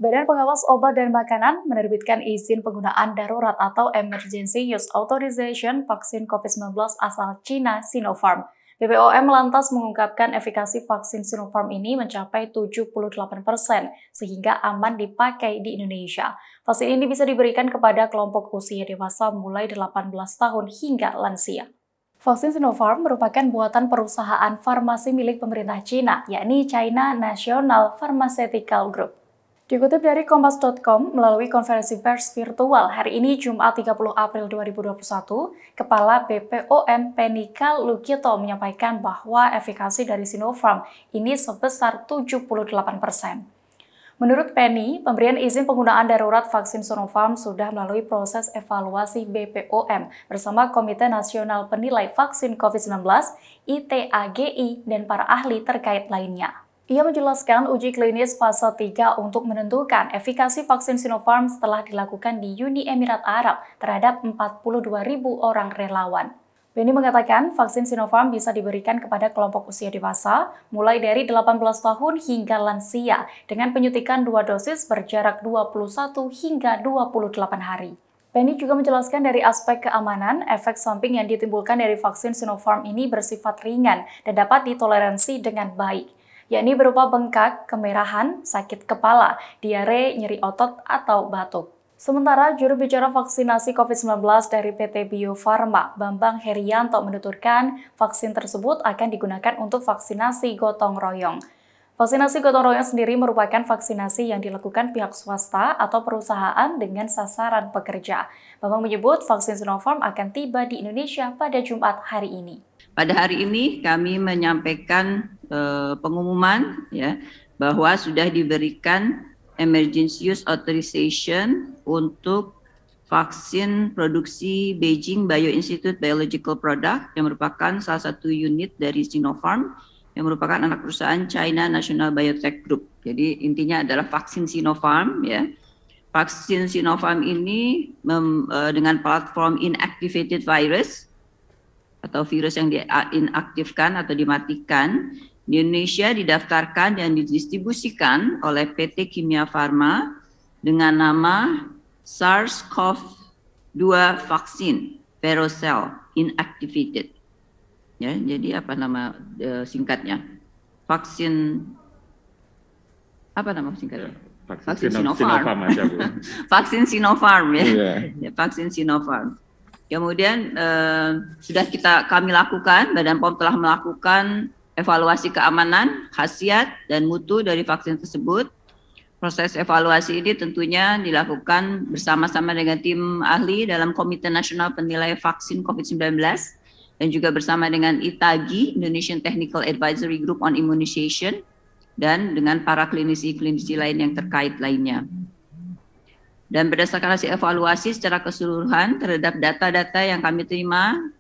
Badan Pengawas Obat dan Makanan menerbitkan izin penggunaan darurat atau Emergency Use Authorization vaksin COVID-19 asal Cina Sinopharm. BPOM lantas mengungkapkan efikasi vaksin Sinopharm ini mencapai 78%, sehingga aman dipakai di Indonesia. Vaksin ini bisa diberikan kepada kelompok usia dewasa mulai 18 tahun hingga lansia. Vaksin Sinopharm merupakan buatan perusahaan farmasi milik pemerintah Cina, yakni China National Pharmaceutical Group. Dikutip dari Kompas.com, melalui konferensi pers virtual hari ini Jumat 30 April 2021, Kepala BPOM Penny Lukito menyampaikan bahwa efikasi dari Sinopharm ini sebesar 78%. Menurut Penny, pemberian izin penggunaan darurat vaksin Sinopharm sudah melalui proses evaluasi BPOM bersama Komite Nasional Penilai Vaksin COVID-19, ITAGI, dan para ahli terkait lainnya. Ia menjelaskan uji klinis fase 3 untuk menentukan efikasi vaksin Sinopharm setelah dilakukan di Uni Emirat Arab terhadap 42.000 orang relawan. Penny mengatakan vaksin Sinopharm bisa diberikan kepada kelompok usia dewasa mulai dari 18 tahun hingga lansia dengan penyuntikan 2 dosis berjarak 21 hingga 28 hari. Penny juga menjelaskan dari aspek keamanan, efek samping yang ditimbulkan dari vaksin Sinopharm ini bersifat ringan dan dapat ditoleransi dengan baik, yakni berupa bengkak, kemerahan, sakit kepala, diare, nyeri otot, atau batuk. Sementara juru bicara vaksinasi COVID-19 dari PT Bio Farma, Bambang Herianto menuturkan vaksin tersebut akan digunakan untuk vaksinasi gotong royong. Vaksinasi gotong royong sendiri merupakan vaksinasi yang dilakukan pihak swasta atau perusahaan dengan sasaran pekerja. Bambang menyebut vaksin Sinopharm akan tiba di Indonesia pada Jumat hari ini. Pada hari ini kami menyampaikan pengumuman ya bahwa sudah diberikan Emergency Use Authorization untuk vaksin produksi Beijing Bioinstitute Biological Product yang merupakan salah satu unit dari Sinopharm yang merupakan anak perusahaan China National Biotech Group. Jadi intinya adalah vaksin Sinopharm ya. Vaksin Sinopharm ini dengan platform inactivated virus atau virus yang diinaktifkan atau dimatikan di Indonesia didaftarkan dan didistribusikan oleh PT Kimia Farma dengan nama SARS-CoV-2 vaksin Verocell inactivated. Ya, jadi apa nama singkatnya? Vaksin apa nama singkatnya? Vaksin Sinopharm. Vaksin Sinopharm ya. Yeah. Vaksin Sinopharm. Kemudian sudah kami lakukan, Badan POM telah melakukan evaluasi keamanan, khasiat, dan mutu dari vaksin tersebut. Proses evaluasi ini tentunya dilakukan bersama-sama dengan tim ahli dalam Komite Nasional Penilai Vaksin COVID-19 dan juga bersama dengan ITAGI, Indonesian Technical Advisory Group on Immunization, dan dengan para klinisi-klinisi lain yang terkait lainnya. Dan berdasarkan hasil evaluasi secara keseluruhan terhadap data-data yang kami terima,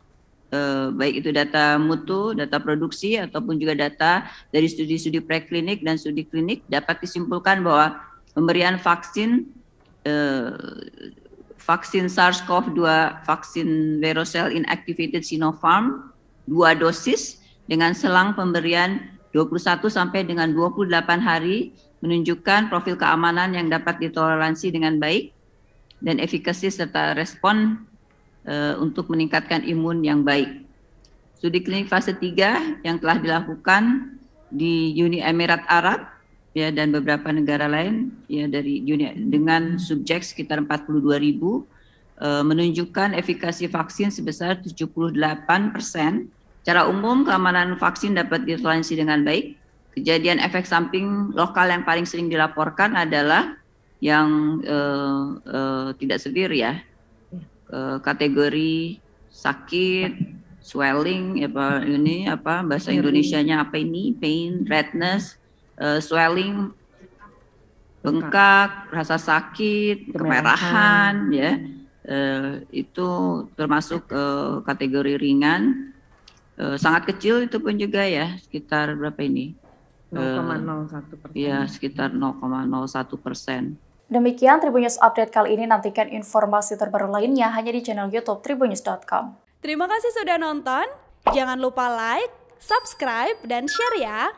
baik itu data mutu, data produksi, ataupun juga data dari studi-studi preklinik dan studi klinik, dapat disimpulkan bahwa pemberian vaksin SARS-CoV-2 vaksin Verocell inactivated Sinopharm 2 dosis dengan selang pemberian 21 sampai dengan 28 hari menunjukkan profil keamanan yang dapat ditoleransi dengan baik dan efikasi serta respon untuk meningkatkan imun yang baik. Studi klinik fase 3 yang telah dilakukan di Uni Emirat Arab ya dan beberapa negara lain ya dari dengan subjek sekitar 42.000 menunjukkan efikasi vaksin sebesar 78%. Secara umum keamanan vaksin dapat ditoleransi dengan baik. Kejadian efek samping lokal yang paling sering dilaporkan adalah yang tidak severe ya. Kategori sakit, swelling, bahasa Indonesianya apa ini, pain, redness, swelling, bengkak, rasa sakit, kemerahan, ya, itu termasuk kategori ringan, sangat kecil itu pun juga ya, sekitar berapa ini? 0,01%. Ya, sekitar 0,01%. Demikian Tribun News Update kali ini, nantikan informasi terbaru lainnya hanya di channel YouTube tribunnews.com. Terima kasih sudah nonton, jangan lupa like, subscribe, dan share ya!